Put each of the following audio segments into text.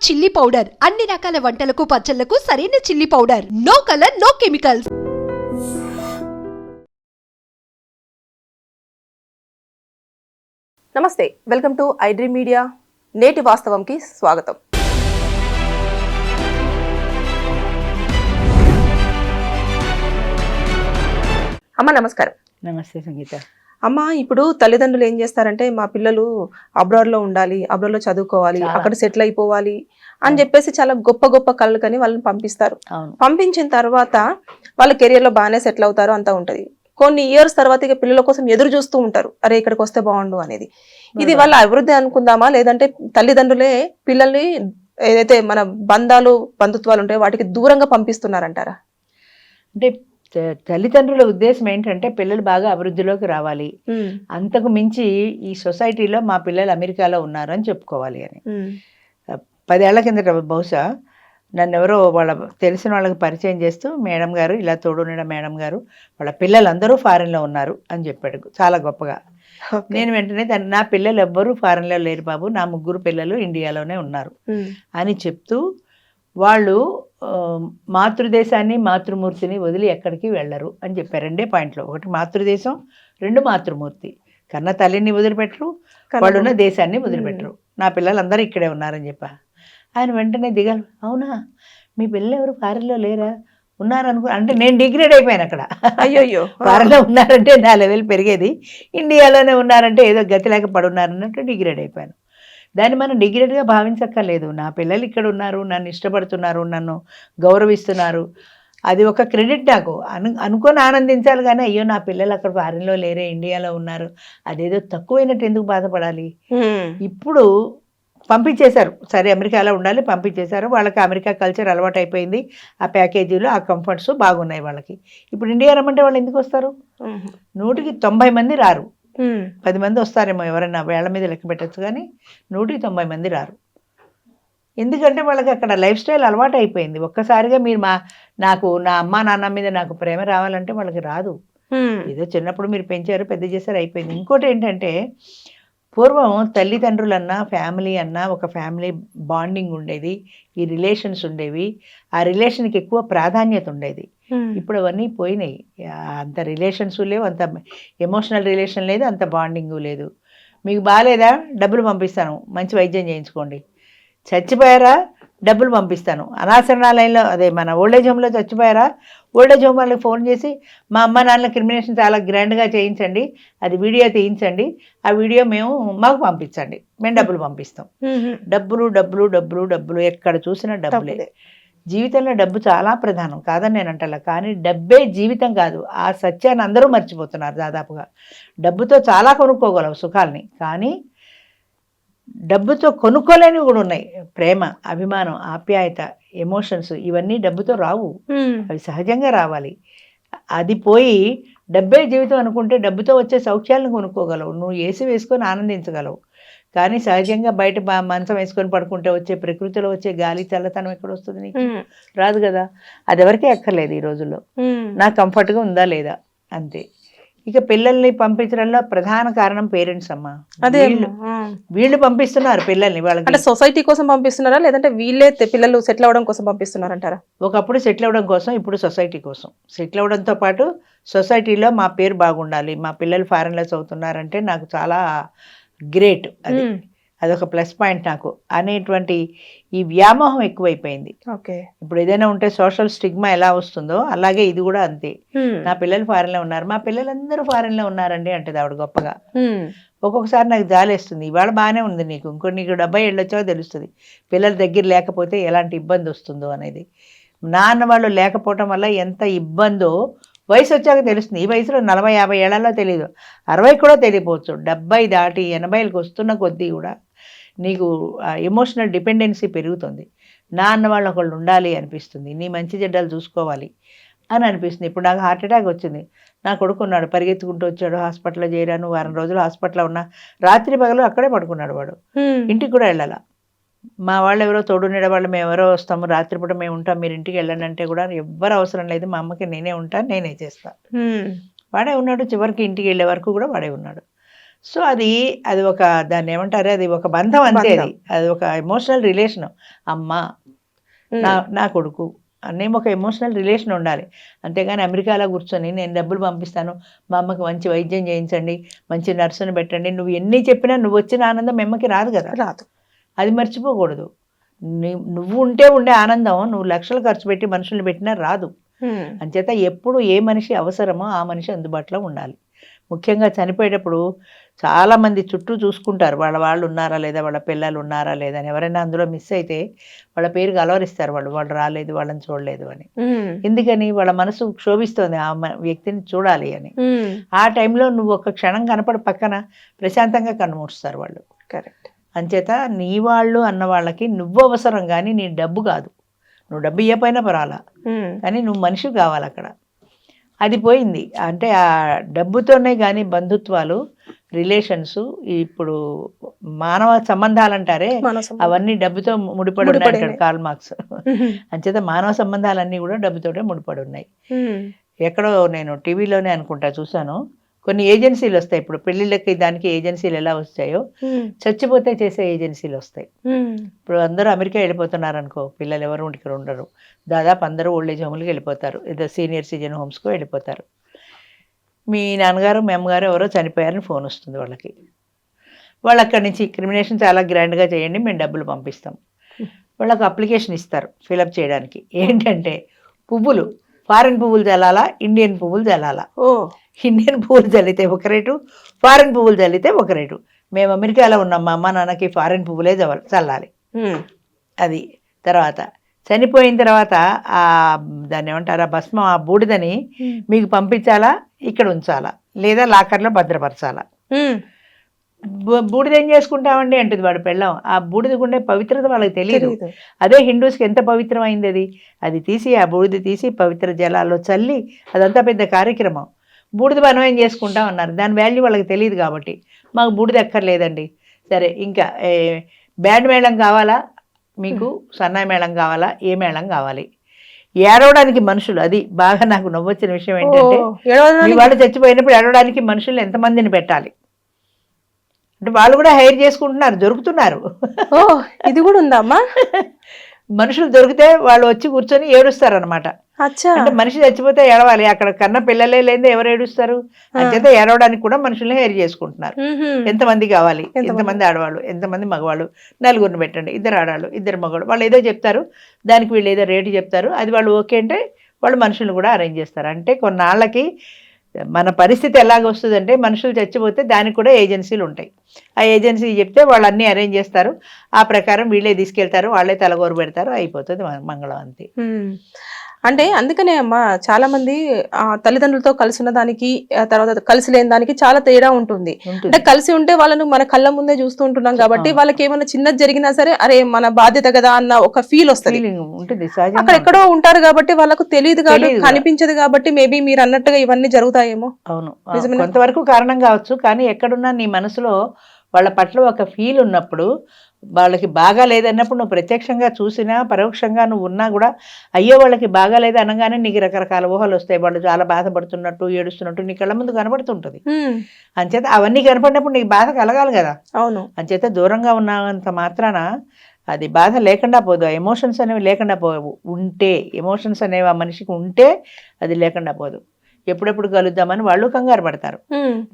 Chilli powder అన్ని రకాల వంటలకు పచ్చళ్లకు సరైన chilli powder. No colour, no chemicals. నమస్తే, వెల్కమ్ టు ఐడ్రీమ్ మీడియా. నేటి వాస్తవంకి స్వాగతం. అమ్మ నమస్కారం. నమస్తే సంగీత. అమ్మ, ఇప్పుడు తల్లిదండ్రులు ఏం చేస్తారంటే మా పిల్లలు అబ్రాడ్లో ఉండాలి, అబ్రాడ్లో చదువుకోవాలి, అక్కడ సెటిల్ అయిపోవాలి అని చెప్పేసి చాలా గొప్ప గొప్ప కళ్ళు కని వాళ్ళని పంపిస్తారు. పంపించిన తర్వాత వాళ్ళ కెరియర్లో బాగానే సెటిల్ అవుతారు, అంతా ఉంటుంది. కొన్ని ఇయర్స్ తర్వాత ఇక పిల్లల కోసం ఎదురు చూస్తూ ఉంటారు, అరే ఇక్కడికి వస్తే బాగుండు అనేది. ఇది వాళ్ళ అభివృద్ధి అనుకుందామా, లేదంటే తల్లిదండ్రులే పిల్లల్ని ఏదైతే మన బంధాలు బంధుత్వాలు ఉంటాయో వాటికి దూరంగా పంపిస్తున్నారంటారా? అంటే తల్లిదండ్రుల ఉద్దేశం ఏంటంటే పిల్లలు బాగా అభివృద్ధిలోకి రావాలి, అంతకు మించి ఈ సొసైటీలో మా పిల్లలు అమెరికాలో ఉన్నారు అని చెప్పుకోవాలి అని. 10 ఏళ్ల కిందట బహుశా నన్ను ఎవరో వాళ్ళ తెలిసిన వాళ్ళకి పరిచయం చేస్తూ, మేడం గారు ఇలా తోడున్న మేడం గారు వాళ్ళ పిల్లలందరూ ఫారెన్లో ఉన్నారు అని చెప్పాడు చాలా గొప్పగా. నేను వెంటనే నా పిల్లలు ఎవ్వరూ ఫారెన్లో లేరు బాబు, నా 3 పిల్లలు ఇండియాలోనే ఉన్నారు అని చెప్తూ, వాళ్ళు మాతృదేశాన్ని మాతృమూర్తిని వదిలి ఎక్కడికి వెళ్ళరు అని చెప్పారు. 2 పాయింట్లు, 1 మాతృదేశం, 2 మాతృమూర్తి. కన్న తల్లిని వదిలిపెట్టరు, వాళ్ళున్న దేశాన్ని వదిలిపెట్టరు. నా పిల్లలందరూ ఇక్కడే ఉన్నారని చెప్పా. ఆయన వెంటనే దిగాలి, అవునా మీ పిల్లలు ఎవరు ఫారెన్లో లేరా, ఉన్నారనుకో అంటే నేను డిగ్రేడ్ అయిపోయాను అక్కడ. అయ్యో, ఫారెన్లో ఉన్నారంటే నా లెవెల్ పెరిగేది, ఇండియాలోనే ఉన్నారంటే ఏదో గతి లేక పడున్నారన్నట్టు డిగ్రేడ్ అయిపోయాను. దాన్ని మనం డిగ్రేడ్గా భావించక్కర్లేదు. నా పిల్లలు ఇక్కడ ఉన్నారు, నన్ను ఇష్టపడుతున్నారు, నన్ను గౌరవిస్తున్నారు, అది ఒక క్రెడిట్ నాకు. అనుకొని ఆనందించాలి కానీ అయ్యో నా పిల్లలు అక్కడ ఫారెన్లో లేరే ఇండియాలో ఉన్నారు అదేదో తక్కువైనట్టు ఎందుకు బాధపడాలి. ఇప్పుడు పంపించేశారు, సరే అమెరికాలో ఉండాలి, పంపించేశారు. వాళ్ళకి అమెరికా కల్చర్ అలవాటు అయిపోయింది, ఆ ప్యాకేజీలు ఆ కంఫర్ట్స్ బాగున్నాయి వాళ్ళకి. ఇప్పుడు ఇండియా రమ్మంటే వాళ్ళు ఎందుకు వస్తారు? 100కి 90 మంది రారు, 10 మంది వస్తారేమో, ఎవరైనా వేళ్ల మీద లెక్క పెట్టచ్చు, కానీ 100కి 90 మంది రారు. ఎందుకంటే వాళ్ళకి అక్కడ లైఫ్ స్టైల్ అలవాటు అయిపోయింది. ఒక్కసారిగా మీరు నాకు నా అమ్మ నాన్న మీద నాకు ప్రేమ రావాలంటే వాళ్ళకి రాదు. ఏదో చిన్నప్పుడు మీరు పెంచారు, పెద్ద చేశారు, అయిపోయింది. ఇంకోటి ఏంటంటే, పూర్వం తల్లిదండ్రులన్నా ఫ్యామిలీ అన్నా ఒక ఫ్యామిలీ బాండింగ్ ఉండేది, ఈ రిలేషన్స్ ఉండేవి, ఆ రిలేషన్కి ఎక్కువ ప్రాధాన్యత ఉండేది. ఇప్పుడు అవన్నీ పోయినాయి. అంత రిలేషన్స్ లేవు, అంత ఎమోషనల్ రిలేషన్ లేదు, అంత బాండింగు లేదు. మీకు బాగాలేదా, డబ్బులు పంపిస్తాను, మంచి వైద్యం చేయించుకోండి. చచ్చిపోయారా, డబ్బులు పంపిస్తాను. అనాశరణాలయంలో అదే మన ఓల్డేజ్ హోమ్లో చచ్చిపోయారా, ఓల్డేజ్ హోమ్ వాళ్ళకి ఫోన్ చేసి మా అమ్మ నాన్నల క్రిమినేషన్ చాలా గ్రాండ్గా చేయించండి, అది వీడియో తీయించండి, ఆ వీడియో మాకు పంపించండి, మేము డబ్బులు పంపిస్తాం. డబ్బులు డబ్బులు డబ్బులు డబ్బులు, ఎక్కడ చూసినా డబ్బులే. జీవితంలో డబ్బు చాలా ప్రధానం కాదని నేను అంటలా, కానీ డబ్బే జీవితం కాదు, ఆ సత్యాన్ని అందరూ మర్చిపోతున్నారు దాదాపుగా. డబ్బుతో చాలా కొనుక్కోగలవు సుఖాల్ని, కానీ డబ్బుతో కొనుక్కోలేనివి కూడా ఉన్నాయి. ప్రేమ, అభిమానం, ఆప్యాయత, ఎమోషన్స్, ఇవన్నీ డబ్బుతో రావు, అవి సహజంగా రావాలి. అది పోయి డబ్బే జీవితం అనుకుంటే డబ్బుతో వచ్చే సౌఖ్యాలను కొనుక్కోగలవు, నువ్వు ఏసీ వేసుకొని ఆనందించగలవు, కానీ సహజంగా బయట మంచం వేసుకొని పడుకుంటే వచ్చే ప్రకృతిలో వచ్చే గాలి చల్లతనం ఎక్కడ వస్తుంది నీకు? రాదు కదా. అది ఎవరికీ ఎక్కర్లేదు ఈ రోజుల్లో. నాకు కంఫర్ట్గా ఉందా లేదా అంతే. ఇక పిల్లల్ని పంపించడంలో ప్రధాన కారణం పేరెంట్స్ అమ్మా. అదే వీళ్ళు పంపిస్తున్నారు పిల్లల్ని, వాళ్ళకి అంటే సొసైటీ కోసం పంపిస్తున్నారా, లేదంటే వీళ్ళే పిల్లలు సెటిల్ అవ్వడం కోసం పంపిస్తున్నారంటారా? ఒకప్పుడు సెటిల్ అవ్వడం కోసం, ఇప్పుడు సొసైటీ కోసం. సెటిల్ అవ్వడంతో పాటు సొసైటీలో మా పేరు బాగుండాలి, మా పిల్లలు ఫారెన్లో చదువుతున్నారంటే నాకు చాలా గ్రేట్, అదొక ప్లస్ పాయింట్ నాకు అనేటువంటి ఈ వ్యామోహం ఎక్కువైపోయింది. ఇప్పుడు ఏదైనా ఉంటే సోషల్ స్టిగ్మా ఎలా వస్తుందో అలాగే ఇది కూడా అంతే. నా పిల్లలు ఫారెన్లో ఉన్నారు, మా పిల్లలందరూ ఫారెన్లో ఉన్నారండి అంటది ఆవిడ గొప్పగా. ఒక్కొక్కసారి నాకు జాలేస్తుంది, ఇవాళ బాగానే ఉంది నీకు, నీకు 70 ఏళ్ళు వచ్చాక తెలుస్తుంది పిల్లల దగ్గర లేకపోతే ఎలాంటి ఇబ్బంది వస్తుందో అనేది. నాన్న వాళ్ళు లేకపోవటం వల్ల ఎంత ఇబ్బందో వయసు వచ్చాక తెలుస్తుంది. ఈ వయసులో 40-50 ఏళ్లలో తెలియదు, 60 కూడా తెలియపోవచ్చు, 70 దాటి 80లకు వస్తున్న కొద్దీ కూడా నీకు ఎమోషనల్ డిపెండెన్సీ పెరుగుతుంది. నాన్న వాళ్ళు ఒకళ్ళు ఉండాలి అనిపిస్తుంది, నీ మంచి చెడ్డలు చూసుకోవాలి అని అనిపిస్తుంది. ఇప్పుడు నాకు హార్ట్ అటాక్ వచ్చింది, నా కొడుకు ఉన్నాడు, పరిగెత్తుకుంటూ వచ్చాడు, హాస్పిటల్లో చేరాను, వారం రోజులు హాస్పిటల్లో ఉన్నా, రాత్రి పగలు అక్కడే పడుకున్నాడు వాడు, ఇంటికి కూడా వెళ్ళాల. మా వాళ్ళు ఎవరో తోడుండే వాళ్ళు, మేము ఎవరో వస్తాము, రాత్రిపూట మేము ఉంటాం, మీరు ఇంటికి వెళ్ళండి అంటే కూడా ఎవ్వరు అవసరం లేదు, మా అమ్మకి నేనే ఉంటాను, నేనే చేస్తాను. వాడే ఉన్నాడు, చివరికి ఇంటికి వెళ్ళే వరకు కూడా వాడే ఉన్నాడు. సో అది అది ఒక దాన్ని ఏమంటారు, అది ఒక బంధం అంతే. అది ఒక ఎమోషనల్ రిలేషన్. అమ్మ నా కొడుకు అన్నీ ఒక ఎమోషనల్ రిలేషన్ ఉండాలి. అంతేగాని అమెరికాలో కూర్చొని నేను డబ్బులు పంపిస్తాను, మా అమ్మకి మంచి వైద్యం చేయించండి, మంచి నర్సును పెట్టండి, నువ్వు ఎన్ని చెప్పినా నువ్వు వచ్చిన ఆనందం మీ అమ్మకి రాదు కదా. రాదు. అది మర్చిపోకూడదు. నువ్వు ఉండే ఆనందం నువ్వు లక్షలు ఖర్చు పెట్టి మనుషుల్ని పెట్టినా రాదు. అంచేత ఎప్పుడు ఏ మనిషి అవసరమో ఆ మనిషి అందుబాటులో ఉండాలి. ముఖ్యంగా చనిపోయేటప్పుడు చాలామంది చుట్టూ చూసుకుంటారు, వాళ్ళు ఉన్నారా లేదా, వాళ్ళ పిల్లలు ఉన్నారా లేదా అని. ఎవరైనా అందులో మిస్ అయితే వాళ్ళ పేరు కలవరిస్తారు, వాళ్ళు రాలేదు, వాళ్ళని చూడలేదు అని. ఎందుకని? వాళ్ళ మనసు క్షోభిస్తోంది ఆ వ్యక్తిని చూడాలి అని. ఆ టైంలో నువ్వు ఒక క్షణం కనపడి పక్కన ప్రశాంతంగా కన్నుమూస్తారు వాళ్ళు. కరెక్ట్. అంచేత నీ వాళ్ళు అన్న వాళ్ళకి నువ్వు అవసరం, కానీ నీ డబ్బు కాదు. నువ్వు డబ్బు ఇవ్వకపోయినా పర్వాలా, కానీ నువ్వు మనిషి కావాలి అక్కడ. అది పోయింది. అంటే ఆ డబ్బుతోనే కానీ బంధుత్వాలు, రిలేషన్స్, ఇప్పుడు మానవ సంబంధాలు అంటారే అవన్నీ డబ్బుతో ముడిపడి ఉన్నాయి అంటాడు కార్ల్ మార్క్స్. అంచేత మానవ సంబంధాలన్నీ కూడా డబ్బుతోటే ముడిపడి ఉన్నాయి. ఎక్కడో నేను టీవీలోనే అనుకుంటా చూశాను, కొన్ని ఏజెన్సీలు వస్తాయి. ఇప్పుడు పెళ్ళిళ్ళకి దానికి ఏజెన్సీలు ఎలా వస్తాయో చచ్చిపోతే చేసే ఏజెన్సీలు వస్తాయి. ఇప్పుడు అందరూ అమెరికా వెళ్ళిపోతున్నారు అనుకో, పిల్లలు ఎవరు ఇక్కడ ఉండరు, దాదాపు అందరూ ఓల్డ్ ఏజ్ హోమ్లకి వెళ్ళిపోతారు, ఏదో సీనియర్ సిటిజన్ హోమ్స్కు వెళ్ళిపోతారు. మీ నాన్నగారు మీ అమ్మగారు ఎవరో చనిపోయారని ఫోన్ వస్తుంది వాళ్ళకి. వాళ్ళు అక్కడి నుంచి క్రిమినేషన్ చాలా గ్రాండ్గా చేయండి, మేము డబ్బులు పంపిస్తాం. వాళ్ళకి అప్లికేషన్ ఇస్తారు ఫిలప్ చేయడానికి. ఏంటంటే పువ్వులు, ఫారిన్ పువ్వులు చల్లాలా, ఇండియన్ పువ్వులు చల్లాలా. ఇండియన్ పువ్వులు చల్లితే ఒక రేటు, ఫారిన్ పువ్వులు చల్లితే ఒక రేటు. మేము అమెరికాలో ఉన్నాం, మా అమ్మ నాన్నకి ఫారిన్ పువ్వులే చల్లాలి. అది తర్వాత చనిపోయిన తర్వాత ఆ దాన్ని ఏమంటారు, ఆ భస్మం, ఆ బూడిదని మీకు పంపించాలా, ఇక్కడ ఉంచాలా, లేదా లాకర్లో భద్రపరచాలా. బూడిద ఏం చేసుకుంటామండి అంటుంది వాడు పెళ్ళం. ఆ బూడిదకుండే పవిత్రత వాళ్ళకి తెలియదు. అదే హిందూస్కి ఎంత పవిత్రమైంది అది. అది తీసి ఆ బూడిద తీసి పవిత్ర జలాల్లో చల్లి అదంతా పెద్ద కార్యక్రమం. బూడిద మనం ఏం చేసుకుంటాం అన్నారు, దాని వాల్యూ వాళ్ళకి తెలియదు కాబట్టి మాకు బూడిద ఎక్కర్లేదండి. సరే, ఇంకా బ్యాండ్ మేళం కావాలా మీకు, సన్నాయి మేళం కావాలా, ఏ మేళం కావాలి, ఏడవడానికి మనుషులు. అది బాగా నాకు నవ్వొచ్చిన విషయం ఏంటంటే, వాళ్ళు చచ్చిపోయినప్పుడు ఏడవడానికి మనుషులు ఎంతమందిని పెట్టాలి అంటే వాళ్ళు కూడా హైర్ చేసుకుంటున్నారు, దొరుకుతున్నారు. ఇది కూడా ఉందమ్మా. మనుషులు దొరికితే వాళ్ళు వచ్చి కూర్చొని ఏడుస్తారనమాట. అంటే మనిషి చచ్చిపోతే ఏడవాలి, అక్కడ కన్న పిల్లలే లేదా ఎవరు ఏడుస్తారు. అంచేత ఏడవడానికి కూడా మనుషుల్ని హైర్ చేసుకుంటున్నారు. ఎంతమంది కావాలి, ఎంతమంది ఆడవాళ్ళు, ఎంతమంది మగవాళ్ళు, నలుగురిని పెట్టండి, 2 ఆడవాళ్ళు 2 మగవాళ్ళు. వాళ్ళు ఏదో చెప్తారు, దానికి వీళ్ళు ఏదో రేటు చెప్తారు, అది వాళ్ళు ఓకే అంటే వాళ్ళు మనుషులను కూడా అరేంజ్ చేస్తారు. అంటే కొన్నాళ్ళకి మన పరిస్థితి ఎలాగొస్తుందంటే, మనుషులు చచ్చిపోతే దానికి కూడా ఏజెన్సీలు ఉంటాయి. ఆ ఏజెన్సీ చెప్తే వాళ్ళు అన్నీ అరేంజ్ చేస్తారు, ఆ ప్రకారం వీళ్ళే తీసుకెళ్తారు, వాళ్ళే తలగోరు పెడతారు, అయిపోతుంది మంగళం అంతే. అంటే అందుకనే అమ్మా చాలా మంది తల్లిదండ్రులతో కలిసి ఉన్న దానికి తర్వాత కలిసి లేని దానికి చాలా తేడా ఉంటుంది. అంటే కలిసి ఉంటే వాళ్ళను మన కళ్ళ ముందే చూస్తూ ఉంటున్నాం కాబట్టి వాళ్ళకి ఏమైనా చిన్నది జరిగినా సరే అరే మన బాధ్యత కదా అన్న ఒక ఫీల్ వస్తుంది. అక్కడ ఎక్కడో ఉంటారు కాబట్టి వాళ్ళకు తెలియదు కాబట్టి కనిపించదు కాబట్టి మేబీ మీరు అన్నట్టుగా ఇవన్నీ జరుగుతాయేమో. అవును, కొంతవరకు కారణం కావచ్చు. కానీ ఎక్కడున్నా నీ మనసులో వాళ్ళ పట్ల ఒక ఫీల్ ఉన్నప్పుడు, వాళ్ళకి బాగా లేదన్నప్పుడు నువ్వు ప్రత్యక్షంగా చూసినా పరోక్షంగా నువ్వు ఉన్నా కూడా అయ్యో వాళ్ళకి బాగా లేదు అనగానే నీకు రకరకాల ఊహలు వస్తాయి. వాళ్ళు చాలా బాధపడుతున్నట్టు ఏడుస్తున్నట్టు నీ కళ్ళ ముందు కనబడుతుంటుంది. అంచేత అవన్నీ కనపడినప్పుడు నీకు బాధ కలగాలి కదా. అవును. అంచేత దూరంగా ఉన్నంత మాత్రాన అది బాధ లేకుండా పోదు. ఎమోషన్స్ అనేవి లేకుండా పోవు. ఉంటే ఎమోషన్స్ అనేవి ఆ మనిషికి ఉంటే అది లేకుండా పోదు. ఎప్పుడెప్పుడు కలుద్దామని వాళ్ళు కంగారు పడతారు,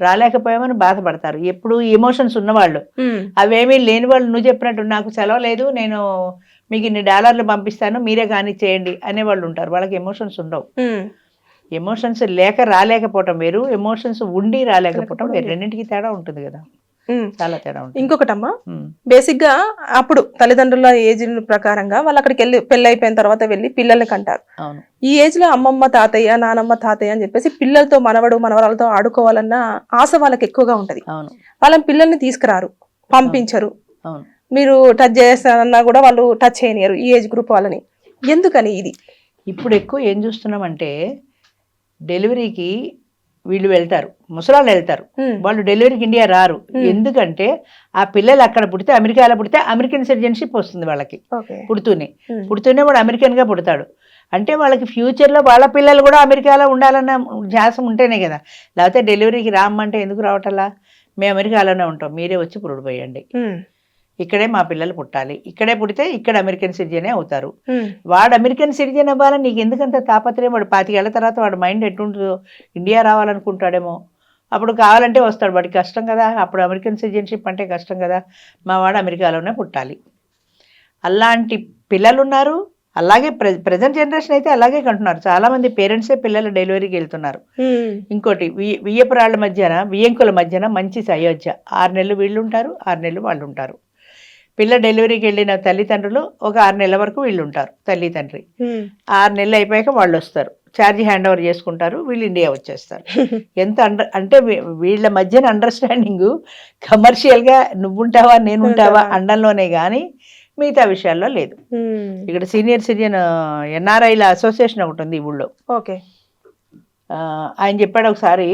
రాలేకపోయామని బాధపడతారు. ఎప్పుడు ఎమోషన్స్ ఉన్నవాళ్ళు, అవేమీ లేని వాళ్ళు నువ్వు చెప్పినట్టు నాకు సెలవు లేదు, నేను మీకు $1 పంపిస్తాను, మీరే కానీ చేయండి అనేవాళ్ళు ఉంటారు. వాళ్ళకి ఎమోషన్స్ ఉండవు. ఎమోషన్స్ లేక రాలేకపోవటం వేరు, ఎమోషన్స్ ఉండి రాలేకపోవటం వేరు. రెండింటికి తేడా ఉంటుంది కదా, చాలా తేడా ఉంటుంది. ఇంకొకటమ్మా, బేసిక్ గా అప్పుడు తల్లిదండ్రుల ఏజ్ ప్రకారంగా వాళ్ళు అక్కడికి వెళ్ళి పెళ్లి అయిపోయిన తర్వాత వెళ్ళి పిల్లలకి అంటారు. ఈ ఏజ్ లో అమ్మమ్మ తాతయ్య నానమ్మ తాతయ్య అని చెప్పేసి పిల్లలతో మనవడు మనవరాలతో ఆడుకోవాలన్న ఆశ వాళ్ళకి ఎక్కువగా ఉంటది. వాళ్ళని పిల్లల్ని తీసుకురారు, పంపించరు. మీరు టచ్ చేస్తారన్నా కూడా వాళ్ళు టచ్ చేయనియరు ఈ ఏజ్ గ్రూప్ వాళ్ళని. ఎందుకని ఇది? ఇప్పుడు ఎక్కువ ఏం చూస్తున్నామంటే, డెలివరీకి వీళ్ళు వెళ్తారు, ముసలాళ్ళు వెళ్తారు, వాళ్ళు డెలివరీకి ఇండియా రారు. ఎందుకంటే ఆ పిల్లలు అక్కడ పుడితే, అమెరికాలో పుడితే అమెరికన్ సిటిజన్షిప్ వస్తుంది వాళ్ళకి. పుడుతూనే వాడు అమెరికన్ గా పుడతాడు. అంటే వాళ్ళకి ఫ్యూచర్లో వాళ్ళ పిల్లలు కూడా అమెరికాలో ఉండాలన్న ధ్యాస ఉంటేనే కదా. లేకపోతే డెలివరీకి రామ్మంటే ఎందుకు రావటల్లా? మేము అమెరికాలోనే ఉంటాం, మీరే వచ్చి పురుడు పోయండి, ఇక్కడే మా పిల్లలు పుట్టాలి, ఇక్కడే పుడితే ఇక్కడ అమెరికన్ సిటిజనే అవుతారు. వాడు అమెరికన్ సిటిజన్ అవ్వాలని నీకు ఎందుకంత తాపత్రయం? వాడు 25 ఏళ్ల తర్వాత వాడు మైండ్ ఎట్టుంటుందో, ఇండియా రావాలనుకుంటాడేమో, అప్పుడు కావాలంటే వస్తాడు, వాడికి కష్టం కదా, అప్పుడు అమెరికన్ సిటిజన్షిప్ అంటే కష్టం కదా, మా వాడు అమెరికాలోనే పుట్టాలి. అలాంటి పిల్లలు ఉన్నారు. అలాగే ప్రజెంట్ జనరేషన్ అయితే అలాగే కంటున్నారు. చాలామంది పేరెంట్సే పిల్లలు డెలివరీకి వెళ్తున్నారు. ఇంకోటి వియ్యపురాళ్ళ మధ్యన, వియ్యంకుల మధ్యన మంచి అయోధ్య, 6 నెలలు వీళ్ళు ఉంటారు, 6 నెలలు వాళ్ళు ఉంటారు. పిల్ల డెలివరీకి వెళ్ళిన తల్లిదండ్రులు ఒక 6 నెలల వరకు వీళ్ళు ఉంటారు, తల్లి తండ్రి. 6 నెలలు అయిపోయాక వాళ్ళు వస్తారు, ఛార్జీ హ్యాండ్ ఓవర్ చేసుకుంటారు, వీళ్ళు ఇండియా వచ్చేస్తారు. ఎంత అంటే వీళ్ళ మధ్యన అండర్స్టాండింగ్ కమర్షియల్గా నువ్వుంటావా నేనుంటావా అండంలోనే కానీ మిగతా విషయాల్లో లేదు. ఇక్కడ సీనియర్ సిటిజన్ ఎన్ఆర్ఐల అసోసియేషన్ ఒకటి ఉంది ఈ ఊళ్ళో. ఓకే. ఆయన చెప్పాడు ఒకసారి,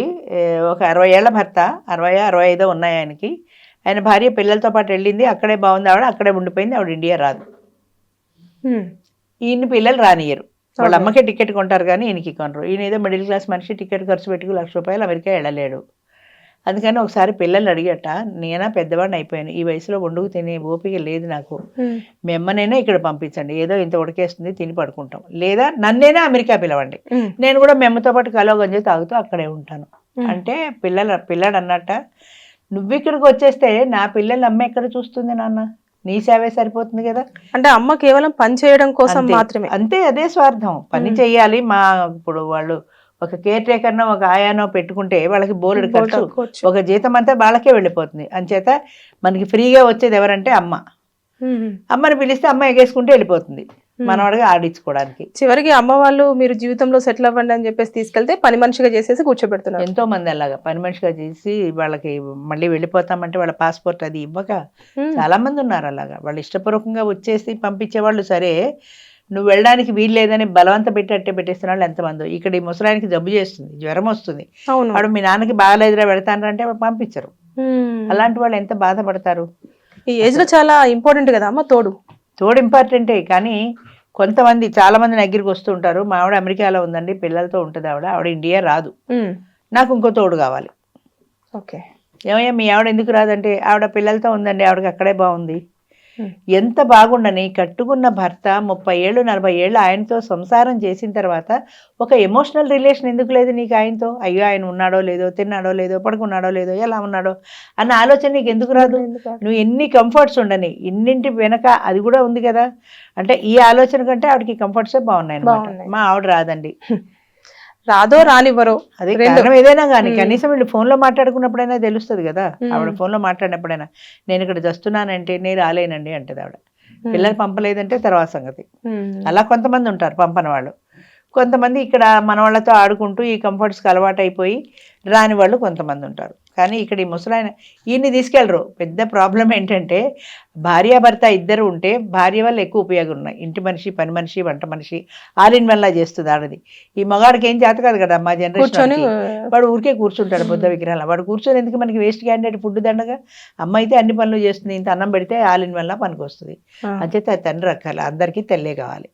ఒక 60 ఏళ్ల భర్త, 65 ఉన్నాయి ఆయనకి. ఆయన భార్య పిల్లలతో పాటు వెళ్ళింది, అక్కడే బాగుంది ఆవిడ, అక్కడే ఉండిపోయింది, ఆవిడ ఇండియా రాదు. ఈయన పిల్లలు రానియరు, వాళ్ళ అమ్మకే టికెట్ కొంటారు కానీ ఈయనకి కొనరు. ఈయన ఏదో మిడిల్ క్లాస్ మనిషి, టికెట్ ఖర్చు పెట్టుకు ₹1,00,000 అమెరికా వెళ్ళలేడు. అందుకని ఒకసారి పిల్లలు అడిగట, నేనా పెద్దవాడిని అయిపోయాను, ఈ వయసులో వండుకు తినే ఓపిక లేదు నాకు, మీ అమ్మనైనా ఇక్కడ పంపించండి, ఏదో ఇంత ఉడకేస్తుంది తిని పడుకుంటాం, లేదా నన్నైనా అమెరికా పిలవండి, నేను కూడా మీ అమ్మతో పాటు కలో గంజి తాగుతూ అక్కడే ఉంటాను అంటే పిల్లాడు అన్నట్ట, నువ్వు ఇక్కడికి వచ్చేస్తే నా పిల్లలు అమ్మ ఎక్కడ చూస్తుంది నాన్న, నీ సేవే సరిపోతుంది కదా. అంటే అమ్మ కేవలం పని చేయడం కోసం మాత్రమే, అంతే, అదే స్వార్థం. పని చెయ్యాలి. ఇప్పుడు వాళ్ళు ఒక కేర్ టేకర్నో ఒక ఆయానో పెట్టుకుంటే వాళ్ళకి బోలెడు ఖర్చు, ఒక జీతం అంతా వాళ్ళకే వెళ్ళిపోతుంది. అంచేత మనకి ఫ్రీగా వచ్చేది ఎవరంటే అమ్మ. అమ్మని పిలిస్తే అమ్మ ఎగేసుకుంటే వెళ్ళిపోతుంది, మనవాడిగా ఆడించుకోవడానికి. చివరికి అమ్మ వాళ్ళు మీరు జీవితంలో సెటిల్ అవ్వండి అని చెప్పేసి తీసుకెళ్తే పని మనిషిగా చేసేసి కూర్చోబెడుతున్నారు. ఎంతో మంది అలాగా పని మనిషిగా చేసి వాళ్ళకి మళ్ళీ వెళ్ళిపోతామంటే వాళ్ళ పాస్పోర్ట్ అది ఇవ్వక చాలా మంది ఉన్నారు అలాగా. వాళ్ళు ఇష్టపూర్వకంగా వచ్చేసి పంపించే వాళ్ళు సరే, నువ్వు వెళ్ళడానికి వీలు లేదని బలవంత పెట్టేట్టే పెట్టేస్తున్న వాళ్ళు ఎంతమంది. ఇక్కడ ఈ ముసలానికి జబ్బు చేస్తుంది, జ్వరం వస్తుంది, వాడు మీ నాన్నకి బాగాలేదురా వెళ్తానంటే పంపించరు. అలాంటి వాళ్ళు ఎంత బాధపడతారు. ఈ ఏజ్ లో చాలా ఇంపార్టెంట్ కదా అమ్మ, తోడు ఇంపార్టెంటే. కానీ కొంతమంది చాలా మంది దగ్గరికి వస్తూ ఉంటారు, మా ఆవిడ అమెరికాలో ఉందండి, పిల్లలతో ఉంటుంది, ఆవిడ ఇండియా రాదు, నాకు ఇంకో తోడు కావాలి. ఓకే. ఏమయ్యా మీ ఆవిడ ఎందుకు రాదంటే, ఆవిడ పిల్లలతో ఉందండి, ఆవిడకి అక్కడే బాగుంది. ఎంత బాగుండని కట్టుకున్న భర్త 30 ఏళ్ళు 40 ఏళ్ళు ఆయనతో సంసారం చేసిన తర్వాత ఒక ఎమోషనల్ రిలేషన్ ఎందుకు లేదు నీకు ఆయనతో? అయ్యో ఆయన ఉన్నాడో లేదో, తిన్నాడో లేదో, పడుకున్నాడో లేదో, ఎలా ఉన్నాడో అన్న ఆలోచన నీకు ఎందుకు రాదు? నువ్వు ఎన్ని కంఫర్ట్స్ ఉండని, ఇన్నింటి వెనక అది కూడా ఉంది కదా. అంటే ఈ ఆలోచన కంటే ఆవిడకి కంఫర్ట్సే బాగున్నాయి. మా ఆవిడ రాదండి, రాదో రానివ్వరో, అదే కారణం ఏదైనా కానీ కనీసం వీళ్ళు ఫోన్లో మాట్లాడుకున్నప్పుడైనా తెలుస్తుంది కదా. ఆవిడ ఫోన్లో మాట్లాడినప్పుడైనా నేను ఇక్కడ వస్తున్నానంటే నేను రాలేనండి అంటది ఆవిడ. పిల్లలు పంపలేదంటే తర్వాత సంగతి. అలా కొంతమంది ఉంటారు పంపని వాళ్ళు. కొంతమంది ఇక్కడ మన వాళ్ళతో ఆడుకుంటూ ఈ కంఫర్ట్స్కి అలవాటు అయిపోయి రాని వాళ్ళు కొంతమంది ఉంటారు. కానీ ఇక్కడ ఈ ముసలాయన ఈయన్ని తీసుకెళ్ళరు. పెద్ద ప్రాబ్లం ఏంటంటే భార్యాభర్త ఇద్దరు ఉంటే భార్య వల్ల ఎక్కువ ఉపయోగం ఉన్నాయి. ఇంటి మనిషి, పని మనిషి, వంట మనిషి, ఆల్ ఇన్ వన్ లా చేస్తుంది ఆడది. ఈ మగాడికి ఏం చేత కాదు కదా మా జనరేషన్. వాడు ఊరికే కూర్చుంటాడు బుద్ధ విగ్రహాల. వాడు కూర్చొని ఎందుకు మనకి వేస్ట్ క్యాండిడేట్ ఫుడ్ దండగా. అమ్మ అయితే అన్ని పనులు చేస్తుంది, ఇంత అన్నం పెడితే ఆల్ ఇన్ వన్ లా పనికి వస్తుంది. అంచేత తండ్రి రకాలి, అందరికీ తెల్లే కావాలి.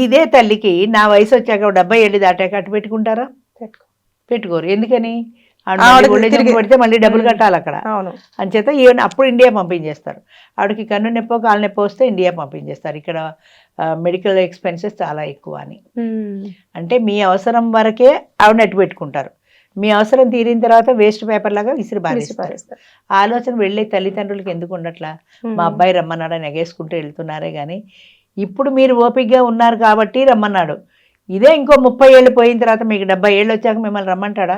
ఇదే తల్లికి నా వయసు వచ్చాక 70 ఏళ్ళు దాటాక అటు పెట్టుకుంటారా? పెట్టుకోరు. ఎందుకని? పెడితే మళ్ళీ డబ్బులు కట్టాలి అక్కడ. అంచేత ఈవెన్ అప్పుడు ఇండియా పంపించేస్తారు. ఆవిడకి కన్ను నొప్పో కాలు నొప్పి వస్తే ఇండియా పంపించేస్తారు. ఇక్కడ మెడికల్ ఎక్స్పెన్సెస్ చాలా ఎక్కువ అని. అంటే మీ అవసరం వరకే ఆవిడని అట్టు పెట్టుకుంటారు. మీ అవసరం తీరిన తర్వాత వేస్ట్ పేపర్ లాగా విసిరి పారేస్తారు. ఆలోచన వెళ్ళే తల్లిదండ్రులకి ఎందుకు ఉండట్లా? మా అబ్బాయి రమ్మన్నాడని ఎగేసుకుంటూ వెళ్తున్నారే కానీ ఇప్పుడు మీరు ఓపికగా ఉన్నారు కాబట్టి రమ్మన్నాడు. ఇదే ఇంకో 30 ఏళ్ళు పోయిన తర్వాత మీకు 70 ఏళ్ళు వచ్చాక మిమ్మల్ని రమ్మంటాడా?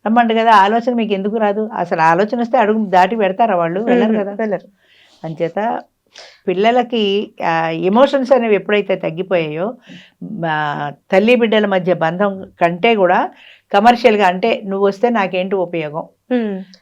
రమ్మంట కదా. ఆలోచన మీకు ఎందుకు రాదు? అసలు ఆలోచన వస్తే అడుగు దాటి పెడతారా వాళ్ళు? వెళ్ళరు కదా. వెళ్ళరు. అంచేత పిల్లలకి ఎమోషన్స్ అనేవి ఎప్పుడైతే తగ్గిపోయాయో తల్లి బిడ్డల మధ్య బంధం కంటే కూడా కమర్షియల్గా అంటే నువ్వు వస్తే నాకేంటి ఉపయోగం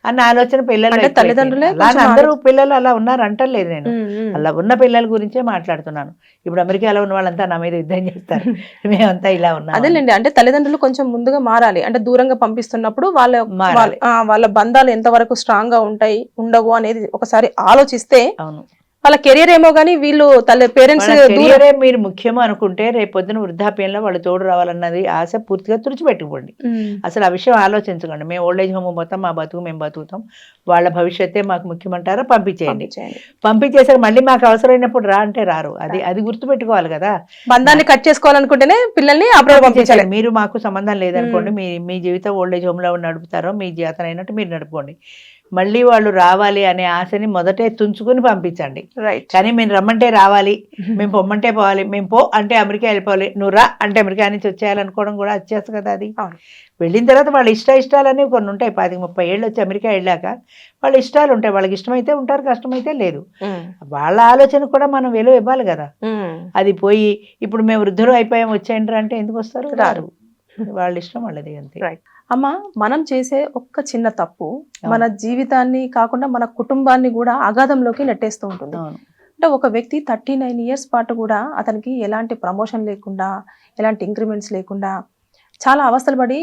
అన్న ఆలోచన పిల్లలు. తల్లిదండ్రులే అందరూ పిల్లలు అలా ఉన్నారు అంటలేదు నేను, అలా ఉన్న పిల్లల గురించే మాట్లాడుతున్నాను. ఇప్పుడు అమెరికాలో ఉన్న వాళ్ళంతా నా మీద యుద్ధం చేస్తారు, మేమంతా ఇలా ఉన్నాం. అదేలేండి, అంటే తల్లిదండ్రులు కొంచెం ముందుగా మారాలి. అంటే దూరంగా పంపిస్తున్నప్పుడు వాళ్ళ బంధాలు ఎంతవరకు స్ట్రాంగ్ గా ఉంటాయి ఉండవు అనేది ఒకసారి ఆలోచిస్తే అవును వాళ్ళ కెరియర్ ఏమో గానీ వీళ్ళు పేరెంట్స్ కెరియరే మీరు ముఖ్యమో అనుకుంటే రేపు పొద్దున వృద్ధాప్యంలో వాళ్ళు తోడు రావాలన్నది ఆశ పూర్తిగా తుడిచిపెట్టుకోండి. అసలు ఆ విషయం ఆలోచించకండి. మేము ఓల్డ్ ఏజ్ హోమ్ పోతాం, మా బతుకు మేము బతుకుతాం, వాళ్ళ భవిష్యత్తే మాకు ముఖ్యమంటారా, పంపించేయండి. పంపించేసాక మళ్ళీ మాకు అవసరమైనప్పుడు రా అంటే రారు. అది గుర్తుపెట్టుకోవాలి కదా. బంధాన్ని కట్ చేసుకోవాలనుకుంటేనే పిల్లల్ని అబ్రాడ్ పంపించాలి. మీరు మాకు సంబంధం లేదనుకోండి, మీ జీవితం ఓల్డ్ ఏజ్ హోమ్ లో నడుపుతారో మీ జీవితం అయినట్టు మీరు నడుపుకోండి. మళ్ళీ వాళ్ళు రావాలి అనే ఆశని మొదటే తుంచుకుని పంపించండి. కానీ మేము రమ్మంటే రావాలి, మేము పొమ్మంటే పోవాలి, మేము పో అంటే అమెరికా వెళ్ళిపోవాలి, నువ్వు రా అంటే అమెరికా నుంచి వచ్చేయాలనుకోవడం కూడా వచ్చేస్తుంది కదా. అది వెళ్ళిన తర్వాత వాళ్ళ ఇష్టాలు అనేవి కొన్ని ఉంటాయి. 20-30 ఏళ్ళు వచ్చి అమెరికా వెళ్ళాక వాళ్ళ ఇష్టాలు ఉంటాయి. వాళ్ళకి ఇష్టమైతే ఉంటారు, కష్టమైతే లేదు. వాళ్ళ ఆలోచన కూడా మనం విలువ ఇవ్వాలి కదా. అది పోయి ఇప్పుడు మేము వృద్ధులు అయిపోయాం వచ్చేయండి అంటే ఎందుకు వస్తారు, రారు. వాళ్ళ ఇష్టం వాళ్ళది, అంతే. అమ్మ, మనం చేసే ఒక్క చిన్న తప్పు మన జీవితాన్ని కాకుండా మన కుటుంబాన్ని కూడా అగాధంలోకి నెట్టేస్తూ ఉంటుంది. అంటే ఒక వ్యక్తి 39 years పాటు కూడా అతనికి ఎలాంటి ప్రమోషన్ లేకుండా, ఎలాంటి ఇంక్రిమెంట్స్ లేకుండా చాలా అవస్థలు పడి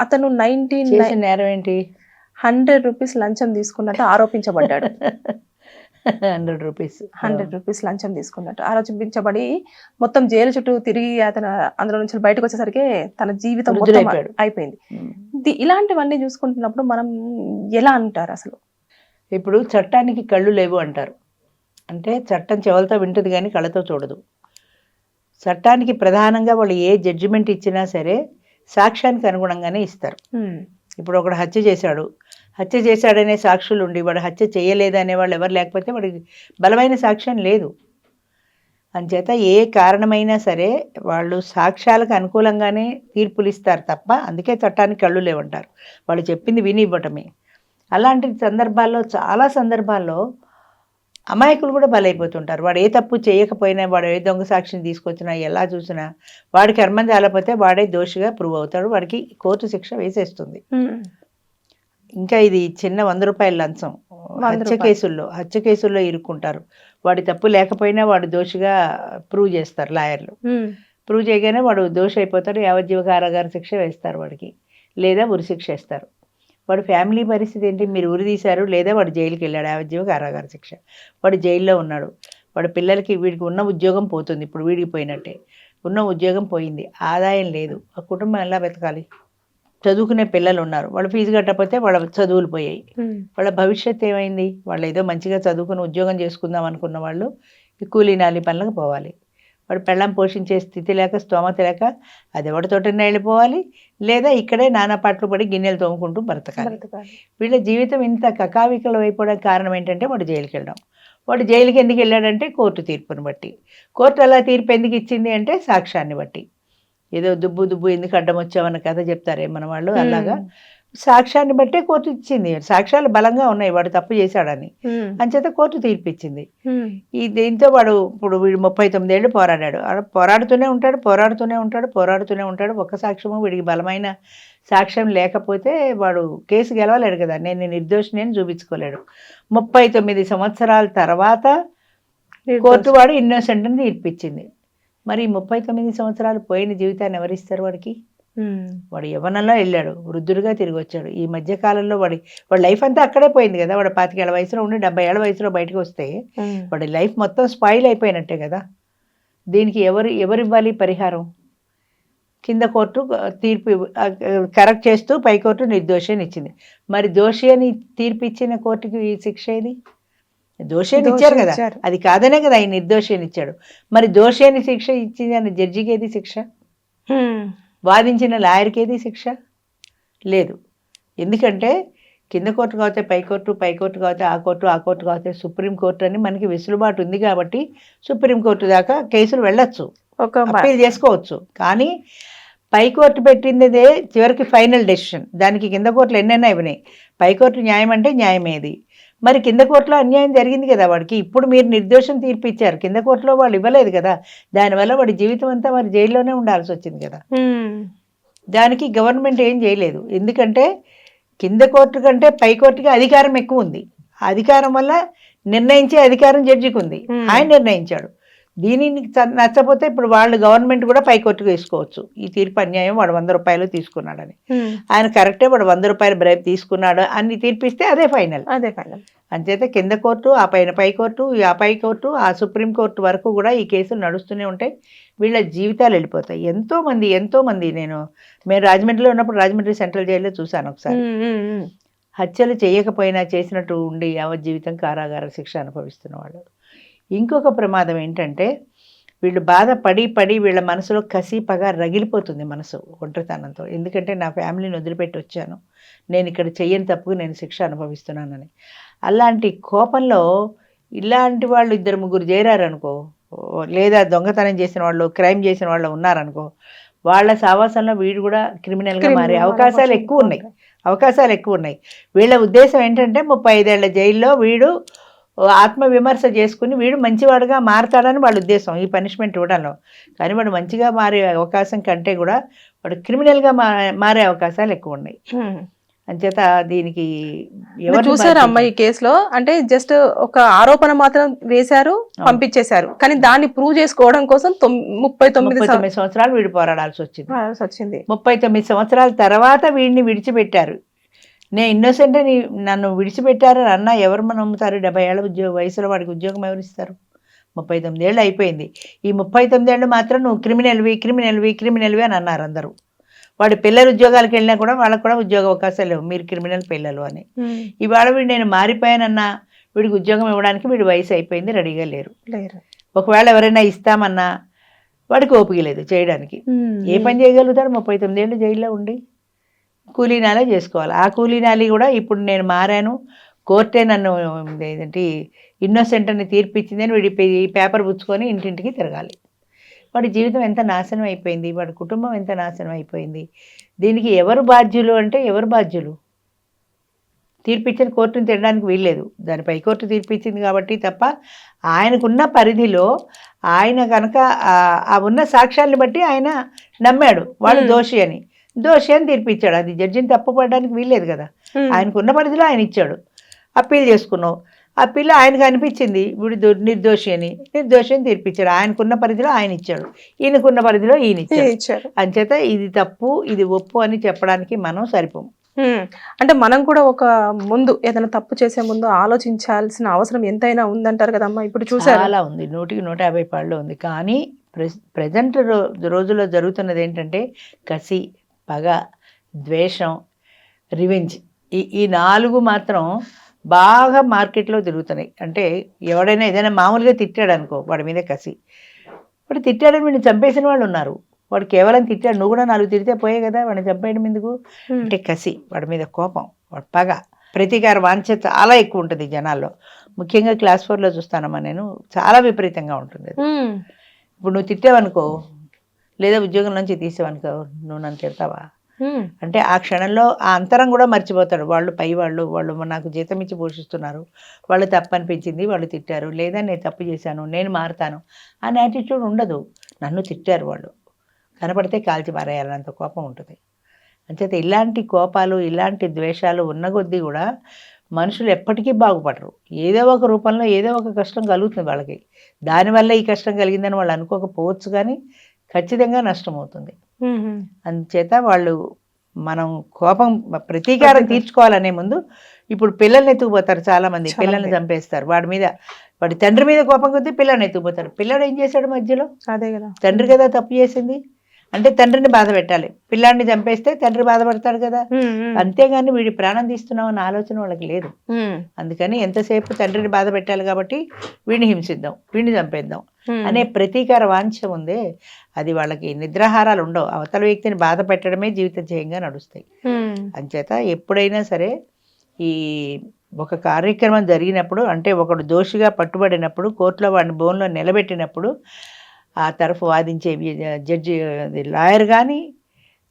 అతను 100 రూపీస్ లంచం తీసుకున్నట్టు ఆరోపించబడ్డాడు. 100 రూపీస్ లంచం తీసుకున్నట్టు ఆరోపించబడి మొత్తం జైలు చుట్టూ తిరిగి అతను అందులో నుంచి బయటకు వచ్చేసరికి తన జీవితం మొత్తం అయిపోయింది. ఇలాంటివన్నీ చూసుకుంటున్నప్పుడు మనం ఎలా అంటారు అసలు? ఇప్పుడు చట్టానికి కళ్ళు లేవు అంటారు. అంటే చట్టం చెవులతో వింటుంది కానీ కళ్ళతో చూడదు. చట్టానికి ప్రధానంగా వాళ్ళు ఏ జడ్జిమెంట్ ఇచ్చినా సరే సాక్ష్యానికి అనుగుణంగానే ఇస్తారు. ఇప్పుడు ఒకడు హత్య చేశాడనే సాక్షులు ఉండి వాడు హత్య చేయలేదనే వాళ్ళు ఎవరు లేకపోతే వాడికి బలమైన సాక్ష్యం లేదు. అంచేత ఏ కారణమైనా సరే వాళ్ళు సాక్ష్యాలకు అనుకూలంగానే తీర్పులు ఇస్తారు తప్ప, అందుకే చట్టానికి కళ్ళు లేవంటారు. వాళ్ళు చెప్పింది విని ఇవ్వటమే. అలాంటి సందర్భాల్లో, చాలా సందర్భాల్లో అమాయకులు కూడా బలైపోతుంటారు. వాడు ఏ తప్పు చేయకపోయినా, వాడు ఏ దొంగ సాక్షిని తీసుకొచ్చినా, ఎలా చూసినా వాడికి కర్మం చాలకపోతే వాడే దోషిగా ప్రూవ్ అవుతాడు. వాడికి కోర్టు శిక్ష వేసేస్తుంది. ఇంకా ఇది చిన్న 100 రూపాయల లంచం హత్య కేసుల్లో ఇరుక్కుంటారు. వాడి తప్పు లేకపోయినా వాడు దోషిగా ప్రూవ్ చేస్తారు లాయర్లు. ప్రూవ్ చేయగానే వాడు దోషి అయిపోతాడు. యావజ్జీవ కారాగార శిక్ష వేస్తారు వాడికి, లేదా ఉరి శిక్ష వేస్తారు. వాడి ఫ్యామిలీ పరిస్థితి ఏంటి? మీరు ఉరి తీశారు, లేదా వాడు జైలుకి వెళ్ళాడు, యావజ్జీవ కారాగార శిక్ష, వాడు జైల్లో ఉన్నాడు. వాడి పిల్లలకి, వీడికి ఉన్న ఉద్యోగం పోతుంది. ఇప్పుడు వీడికి పోయినట్టే, ఉన్న ఉద్యోగం పోయింది, ఆదాయం లేదు. ఆ కుటుంబం ఎలా బతకాలి? చదువుకునే పిల్లలు ఉన్నారు, వాళ్ళు ఫీజు కట్టకపోతే వాళ్ళ చదువులు పోయాయి. వాళ్ళ భవిష్యత్తు ఏమైంది? వాళ్ళు ఏదో మంచిగా చదువుకుని ఉద్యోగం చేసుకుందాం అనుకున్న వాళ్ళు ఈ కూలీ నాలి పనులకు పోవాలి. వాడు పెళ్ళం పోషించే స్థితి లేక, స్తోమత లేక అది ఎవరితోటైనా వెళ్ళిపోవాలి, లేదా ఇక్కడే నానా పాటలు పడి గిన్నెలు తోముకుంటూ బ్రతకాలి. వీళ్ళ జీవితం ఇంత కకావికలం అయిపోవడానికి కారణం ఏంటంటే వాడు జైలుకి వెళ్ళడం. వాడు జైలుకి ఎందుకు వెళ్ళాడంటే కోర్టు తీర్పుని బట్టి. కోర్టు అలా తీర్పు ఎందుకు ఇచ్చింది అంటే సాక్ష్యాన్ని బట్టి. ఏదో దుబ్బు ఎందుకు అడ్డం వచ్చామన్న కథ చెప్తారే మన వాళ్ళు, అలాగా సాక్ష్యాన్ని బట్టే కోర్టు ఇచ్చింది. సాక్ష్యాలు బలంగా ఉన్నాయి వాడు తప్పు చేశాడని, అంచేత కోర్టు తీర్పు ఇచ్చింది. ఈ దీంతో వాడు ఇప్పుడు వీడు 39 ఏళ్ళు పోరాడాడు. పోరాడుతూనే ఉంటాడు. ఒక్క సాక్ష్యము వీడికి బలమైన సాక్ష్యం లేకపోతే వాడు కేసు గెలవలేడు కదా. నేను నిర్దోషిని అని చూపించుకోలేడు. 39 సంవత్సరాల తర్వాత కోర్టు వాడు ఇన్నోసెంట్ అని తీర్పిచ్చింది. మరి 39 సంవత్సరాలు పోయిన జీవితాన్ని ఎవరిస్తారు వాడికి? వాడు యవ్వనంలో వెళ్ళాడు, వృద్ధుడిగా తిరిగి వచ్చాడు. ఈ మధ్య కాలంలో వాడి లైఫ్ అంతా అక్కడే పోయింది కదా. వాడు 25 ఏళ్ల వయసులో ఉండి 70 ఏళ్ల వయసులో బయటకు వస్తే వాడి లైఫ్ మొత్తం స్పాయిల్ అయిపోయినట్టే కదా. దీనికి ఎవరు ఇవ్వాలి పరిహారం? కింద కోర్టు తీర్పు కరెక్ట్ చేస్తూ పై కోర్టు నిర్దోషి అని ఇచ్చింది. మరి దోషి అని తీర్పు ఇచ్చిన కోర్టుకి శిక్ష ఏది? దోషి అని ఇచ్చారు కదా, అది కాదనే కదా ఆయన నిర్దోషి అని ఇచ్చాడు. మరి దోషి అని శిక్ష ఇచ్చింది అని జడ్జికి ఏది శిక్ష? వాదించిన లాయర్కి ఏది శిక్ష? లేదు. ఎందుకంటే కింద కోర్టు కాకపోతే పై కోర్టు కాకపోతే ఆ కోర్టు కాకపోతే సుప్రీంకోర్టు అని మనకి వెసులుబాటు ఉంది కాబట్టి సుప్రీంకోర్టు దాకా కేసులు వెళ్ళొచ్చు, అప్పీల్ చేసుకోవచ్చు. కానీ పైకోర్టు పెట్టిందే చివరికి ఫైనల్ డెసిషన్. దానికి కింద కోర్టులు ఎన్నైనా ఇవ్వనాయి. పైకోర్టు న్యాయం అంటే న్యాయమేది. మరి కింద కోర్టులో అన్యాయం జరిగింది కదా వాడికి. ఇప్పుడు మీరు నిర్దోషం తీర్పు ఇచ్చారు, కింద కోర్టులో వాళ్ళు ఇవ్వలేదు కదా. దానివల్ల వాడి జీవితం అంతా మరి జైల్లోనే ఉండాల్సి వచ్చింది కదా. దానికి గవర్నమెంట్ ఏం చేయలేదు. ఎందుకంటే కింద కోర్టు కంటే పై కోర్టుకి అధికారం ఎక్కువ ఉంది. ఆ అధికారం వల్ల నిర్ణయించే అధికారం జడ్జికి ఉంది, ఆయన నిర్ణయించాడు. దీనిని నచ్చపోతే ఇప్పుడు వాళ్ళు గవర్నమెంట్ కూడా పై కోర్టుకు వేసుకోవచ్చు. ఈ తీర్పు అన్యాయం, వాడు 100 రూపాయలు తీసుకున్నాడని. ఆయన కరెక్టే, వాడు 100 రూపాయలు బ్రైబ్ తీసుకున్నాడు అని తీర్పిస్తే అదే ఫైనల్. అంచేత కింద కోర్టు, ఆ పైన పై కోర్టు, ఆ పై కోర్టు, ఆ సుప్రీంకోర్టు వరకు కూడా ఈ కేసులు నడుస్తూనే ఉంటాయి. వీళ్ళ జీవితాలు వెళ్ళిపోతాయి. ఎంతోమంది మేము రాజమండ్రిలో ఉన్నప్పుడు రాజమండ్రి సెంట్రల్ జైల్లో చూశాను ఒకసారి. హత్యలు చేయకపోయినా చేసినట్టు ఉండి యావజ్జీవితం కారాగార శిక్ష అనుభవిస్తున్న వాళ్ళు. ఇంకొక ప్రమాదం ఏంటంటే వీళ్ళు పడి వీళ్ళ మనసులో కసి పగ రగిలిపోతుంది మనసు ఒంటరితనంతో. ఎందుకంటే నా ఫ్యామిలీని వదిలిపెట్టి వచ్చాను, నేను ఇక్కడ చెయ్యని తప్పుకు నేను శిక్ష అనుభవిస్తున్నానని. అలాంటి కోపంలో ఇలాంటి వాళ్ళు 2-3 చేరారనుకో, లేదా దొంగతనం చేసిన వాళ్ళు, క్రైమ్ చేసిన వాళ్ళు ఉన్నారనుకో, వాళ్ళ సావాసంలో వీడు కూడా క్రిమినల్గా మారే అవకాశాలు ఎక్కువ ఉన్నాయి. వీళ్ళ ఉద్దేశం ఏంటంటే 35 ఏళ్ల జైల్లో వీడు ఆత్మవిమర్శ చేసుకుని వీడు మంచివాడుగా మారతాడని వాళ్ళ ఉద్దేశం ఈ పనిష్మెంట్ ఇవ్వడంలో. కానీ వాడు మంచిగా మారే అవకాశం కంటే కూడా వాడు క్రిమినల్గా మారే అవకాశాలు ఎక్కువ ఉన్నాయి. అంచేత దీనికి చూసారు అమ్మాయి కేసులో అంటే జస్ట్ ఒక ఆరోపణ మాత్రం వేశారు, పంపించేశారు. కానీ దాన్ని ప్రూవ్ చేసుకోవడం కోసం 39 సంవత్సరాలు వీడు పోరాడాల్సి వచ్చింది. 39 సంవత్సరాల తర్వాత వీడిని విడిచిపెట్టారు. నేను ఇన్నోసెంట్ అని నన్ను విడిచిపెట్టారని అన్నా ఎవరు నమ్ముతారు? 70 ఏళ్ళ వయసులో వాడికి ఉద్యోగం ఎవరు ఇస్తారు? 39 ఏళ్ళు అయిపోయింది. ఈ 39 ఏళ్ళు మాత్రం నువ్వు క్రిమినల్వి అని అన్నారు అందరూ. వాడి పిల్లలు ఉద్యోగాలకు వెళ్ళినా కూడా వాళ్ళకు కూడా ఉద్యోగ అవకాశాలు లేవు, మీరు క్రిమినల్ పిల్లలు అని. ఇవాళ వీడు నేను మారిపోయానన్నా వీడికి ఉద్యోగం ఇవ్వడానికి వీడి వయసు అయిపోయింది, రెడీగా లేరు. ఒకవేళ ఎవరైనా ఇస్తామన్నా వాడికి ఓపిక లేదు చేయడానికి. ఏ పని చేయగలుగుతాడు 39 ఏళ్ళు జైల్లో ఉండి? కూలీనాలే చేసుకోవాలి. ఆ కూలీనాలి కూడా ఇప్పుడు నేను మారాను, కోర్టే నన్ను ఏంటి ఇన్నోసెంట్ అని తీర్పిచ్చిందని వీడి ఈ పేపర్ పుచ్చుకొని ఇంటింటికి తిరగాలి. వాడి జీవితం ఎంత నాశనం అయిపోయింది, వాడి కుటుంబం ఎంత నాశనం అయిపోయింది. దీనికి ఎవరు బాధ్యులు అంటే ఎవరు బాధ్యులు? తీర్పిచ్చిన కోర్టుని తినడానికి వీల్లేదు, దాని పై కోర్టు తీర్పిచ్చింది కాబట్టి తప్ప ఆయనకున్న పరిధిలో ఆయన కనుక ఆ ఉన్న సాక్ష్యాలను బట్టి ఆయన నమ్మాడు వాడు దోషి అని తీర్పిచ్చాడు. అది జడ్జిని తప్పుపడడానికి వీల్లేదు కదా. ఆయనకున్న పరిధిలో ఆయన ఇచ్చాడు. అప్పీల్ చేసుకున్నావు, అప్పీల్ ఆయనకు అనిపించింది వీడు నిర్దోషి అని తీర్పిచ్చాడు. ఆయనకున్న పరిధిలో ఆయన ఇచ్చాడు, ఈయనకున్న పరిధిలో ఈయన ఇచ్చాడు. అంచేత ఇది తప్పు ఇది ఒప్పు అని చెప్పడానికి మనం సరిపోము. అంటే మనం కూడా ఒక ముందు ఏదైనా తప్పు చేసే ముందు ఆలోచించాల్సిన అవసరం ఎంతైనా ఉందంటారు కదమ్మా. ఇప్పుడు చూసారు చాలా ఉంది, 100-150 పాళ్ళు ఉంది. కానీ ప్రజెంట్ రోజుల్లో జరుగుతున్నది ఏంటంటే కసి, పగ, ద్వేషం, రివెంజ్, ఈ 4 మాత్రం బాగా మార్కెట్లో తిరుగుతున్నాయి. అంటే ఎవడైనా ఏదైనా మామూలుగా తిట్టాడు అనుకో, వాడి మీద కసి. వాడు తిట్టాడని వీడిని చంపేసిన వాళ్ళు ఉన్నారు. వాడు కేవలం తిట్టాడు, నువ్వు కూడా 4 తిడితే పోయే కదా, వాడిని చంపేయడం ఎందుకు? అంటే కసి, వాడి మీద కోపం, వాడి పగ, ప్రతీకార వాంఛ చాలా ఎక్కువ ఉంటుంది జనాల్లో. ముఖ్యంగా క్లాస్ 4లో చూస్తానమ్మా నేను, చాలా విపరీతంగా ఉంటుంది. ఇప్పుడు నువ్వు తిట్టావనుకో, లేదా ఉద్యోగం నుంచి తీసావనుకో, నువ్వు నన్ను తిడతావా అంటే ఆ క్షణంలో ఆ అంతరం కూడా మర్చిపోతాడు. వాళ్ళు నాకు జీతం ఇచ్చి పోషిస్తున్నారు, వాళ్ళు తప్పు అనిపించింది, వాళ్ళు తిట్టారు, లేదా నేను తప్పు చేశాను, నేను మారుతాను అనే యాటిట్యూడ్ ఉండదు. నన్ను తిట్టారు, వాళ్ళు కనపడితే కాల్చి మారేయాలన్నంత కోపం ఉంటుంది. అంచేత ఇలాంటి కోపాలు, ఇలాంటి ద్వేషాలు ఉన్న కొద్దీ కూడా మనుషులు ఎప్పటికీ బాగుపడరు. ఏదో ఒక రూపంలో ఏదో ఒక కష్టం కలుగుతుంది వాళ్ళకి. దానివల్ల ఈ కష్టం కలిగిందని వాళ్ళు అనుకోకపోవచ్చు, కానీ ఖచ్చితంగా నష్టం అవుతుంది. అందుచేత మనం కోపం ప్రతీకారం తీర్చుకోవాలనే ముందు ఇప్పుడు పిల్లల్ని ఎత్తుకుపోతారు చాలామంది, పిల్లల్ని చంపేస్తారు. వాడి తండ్రి మీద కోపం కొద్దీ పిల్లల్ని ఎత్తుకుపోతారు. పిల్లడు ఏం చేశాడు మధ్యలో? అదే కదా, తండ్రి కదా తప్పు చేసింది. అంటే తండ్రిని బాధ పెట్టాలి, పిల్లాడిని చంపేస్తే తండ్రి బాధపడతాడు కదా. అంతేగాని వీడి ప్రాణం తీస్తున్నాం అన్న ఆలోచన వాళ్ళకి లేదు. అందుకని ఎంతసేపు తండ్రిని బాధ పెట్టాలి కాబట్టి వీడిని హింసిద్దాం, వీడిని చంపేద్దాం అనే ప్రతీకార వాంఛ ఉందే, అది వాళ్ళకి నిద్రాహారాలు ఉండవు. అవతల వ్యక్తిని బాధ పెట్టడమే జీవిత ధ్యేయంగా నడుస్తాయి. అంచేత ఎప్పుడైనా సరే ఈ ఒక కార్యక్రమం జరిగినప్పుడు, అంటే ఒకడు దోషిగా పట్టుబడినప్పుడు, కోర్టులో వాడిని బోన్లో నిలబెట్టినప్పుడు ఆ తరఫు వాదించే లాయర్ కానీ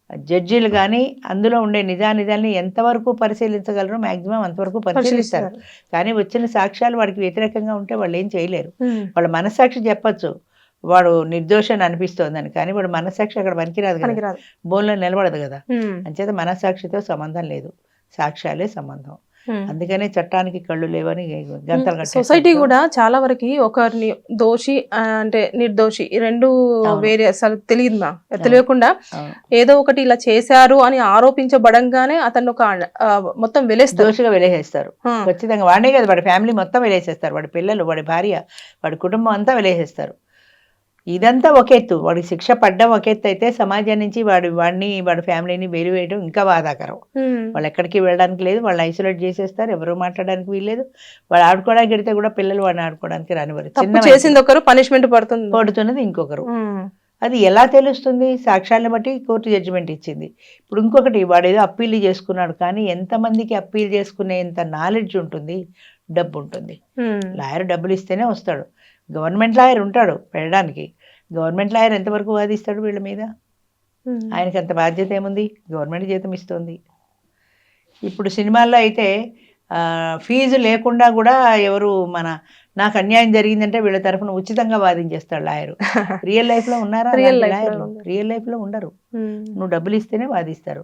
జడ్జీలు కానీ అందులో ఉండే నిజానిజాల్ని ఎంతవరకు పరిశీలించగలరో మ్యాక్సిమం అంతవరకు పరిశీలిస్తారు. కానీ వచ్చిన సాక్ష్యాలు వాడికి వ్యతిరేకంగా ఉంటే వాళ్ళు ఏం చేయలేరు. వాళ్ళ మనస్సాక్షి చెప్పచ్చు వాడు నిర్దోషాన్ని అనిపిస్తోందని, కానీ వాడు మనస్సాక్షి అక్కడ పనికిరాదు కదా, బోన్లో నిలబడదు కదా. అంచేత మనస్సాక్షితో సంబంధం లేదు, సాక్ష్యాలే సంబంధం. అందుకనే చట్టానికి కళ్ళు లేవని గంతలు కట్టేస్తారు. సొసైటీ కూడా చాలా వరకు ఒకరిని దోషి అంటే నిర్దోషి ఈ రెండు వేరే అసలు తెలియదు మా తెలియకుండా అవును. ఏదో ఒకటి ఇలా చేశారు అని ఆరోపించబడంగానే అతను ఒక మొత్తం వెలేస్తారు. దోషిగా వెలేసేస్తారు. ఆ. ఖచ్చితంగా వాడే కదా, వాడి ఫ్యామిలీ మొత్తం వెలేసేస్తారు, వాడి పిల్లలు, వాడి భార్య, వాడి కుటుంబం అంతా వెలేసేస్తారు. ఇదంతా ఒక ఎత్తు, వాడికి శిక్ష పడ్డం ఒక ఎత్తు అయితే సమాజం నుంచి వాడిని వాడి ఫ్యామిలీని వెలివేయడం ఇంకా బాధాకరం. వాళ్ళు ఎక్కడికి వెళ్ళడానికి లేదు, వాళ్ళని ఐసోలేట్ చేసేస్తారు, ఎవరు మాట్లాడడానికి వీల్లేదు. వాళ్ళు ఆడుకోవడానికి వెళ్తే కూడా పిల్లలు వాడిని ఆడుకోవడానికి రానివారు. తప్పు చేసింది ఒకరు, పనిష్మెంట్ పడుతున్నది ఇంకొకరు. అది ఎలా తెలుస్తుంది? సాక్ష్యాలను బట్టి కోర్టు జడ్జిమెంట్ ఇచ్చింది. ఇప్పుడు ఇంకొకటి, వాడు ఏదో అప్పీల్ చేసుకున్నాడు, కానీ ఎంతమందికి అప్పీల్ చేసుకునేంత నాలెడ్జ్ ఉంటుంది, డబ్బు ఉంటుంది. లాయర్ డబ్బులు ఇస్తేనే వస్తాడు. గవర్నమెంట్ లాయర్ ఉంటాడు వెళ్ళడానికి, గవర్నమెంట్ లాయర్ ఎంతవరకు వాదిస్తాడు వీళ్ళ మీద? ఆయనకి అంత బాధ్యత ఏముంది? గవర్నమెంట్ జీతం ఇస్తుంది. ఇప్పుడు సినిమాల్లో అయితే ఫీజు లేకుండా కూడా ఎవరు నాకు అన్యాయం జరిగిందంటే వీళ్ళ తరఫున ఉచితంగా వాదించేస్తాడు లాయరు. రియల్ లైఫ్లో ఉన్నారా? రియల్ లైఫ్లో ఉండరు. నువ్వు డబ్బులు ఇస్తేనే వాదిస్తారు.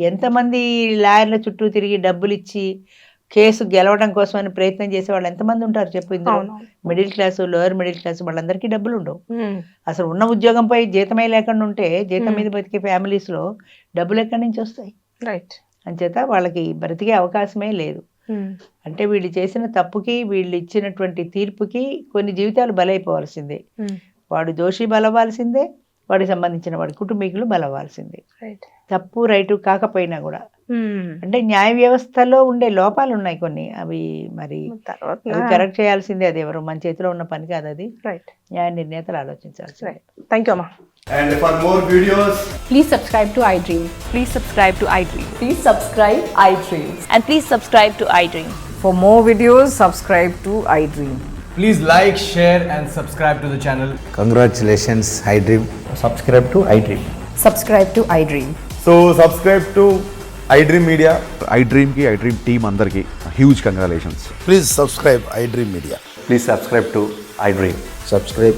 ఎంతమంది లాయర్ల చుట్టూ తిరిగి డబ్బులు ఇచ్చి కేసు గెలవడం కోసమని ప్రయత్నం చేసే వాళ్ళు ఎంతమంది ఉంటారు చెప్పు? ఇందులో middle class, lower middle class వాళ్ళందరికీ డబ్బులు ఉండవు. అసలు ఉన్న ఉద్యోగంపై జీతమే లేకుండా ఉంటే జీతం మీద బతికే ఫ్యామిలీస్లో డబ్బులు ఎక్కడి నుంచి వస్తాయి? రైట్. అంచేత వాళ్ళకి బ్రతికే అవకాశమే లేదు. అంటే వీళ్ళు చేసిన తప్పుకి, వీళ్ళు ఇచ్చినటువంటి తీర్పుకి కొన్ని జీవితాలు బలైపోవాల్సిందే. వాడు దోషి బలవ్వాల్సిందే, వాడికి సంబంధించిన వాడి కుటుంబీకులు బలవ్వాల్సిందే. తప్పు రైటు కాకపోయినా కూడా. అంటే న్యాయ వ్యవస్థలో ఉండే లోపాలు ఉన్నాయి కొన్ని, అవి మరి కరెక్ట్ చేయాల్సిందే. అది ఎవరు మన చేతిలో ఉన్న పని కాదు, అది న్యాయ నిర్ణేతలు ఆలోచించాల్సిందే. థ్యాంక్ యూ అమ్మా. And for more videos, Please subscribe to iDream. Please subscribe to iDream. Please subscribe iDream. And please subscribe to iDream. For more videos, subscribe to iDream. please like, share and subscribe to the channel. Congratulations, iDream. Subscribe to iDream. Subscribe to iDream. So subscribe to iDream Media. iDream ki iDream team andarki huge congratulations. Please subscribe iDream Media. Please subscribe to iDream. Subscribe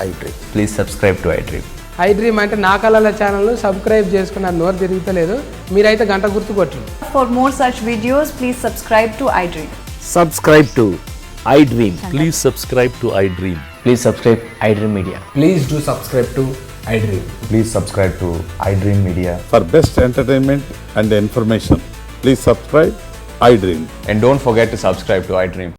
iDream. Please subscribe to iDream. iDream అంటే నా కళల channel subscribe చేసుకున్న నోరు తిరుగుతలేదు, మీరైతే గంట గుర్తు కొట్టండి. For more such videos, please subscribe to iDream. Subscribe to iDream. Please subscribe to iDream. Please subscribe iDream Media. Please do subscribe to iDream. Please subscribe to iDream Media. For best entertainment and information, please subscribe iDream. And don't forget to subscribe to iDream.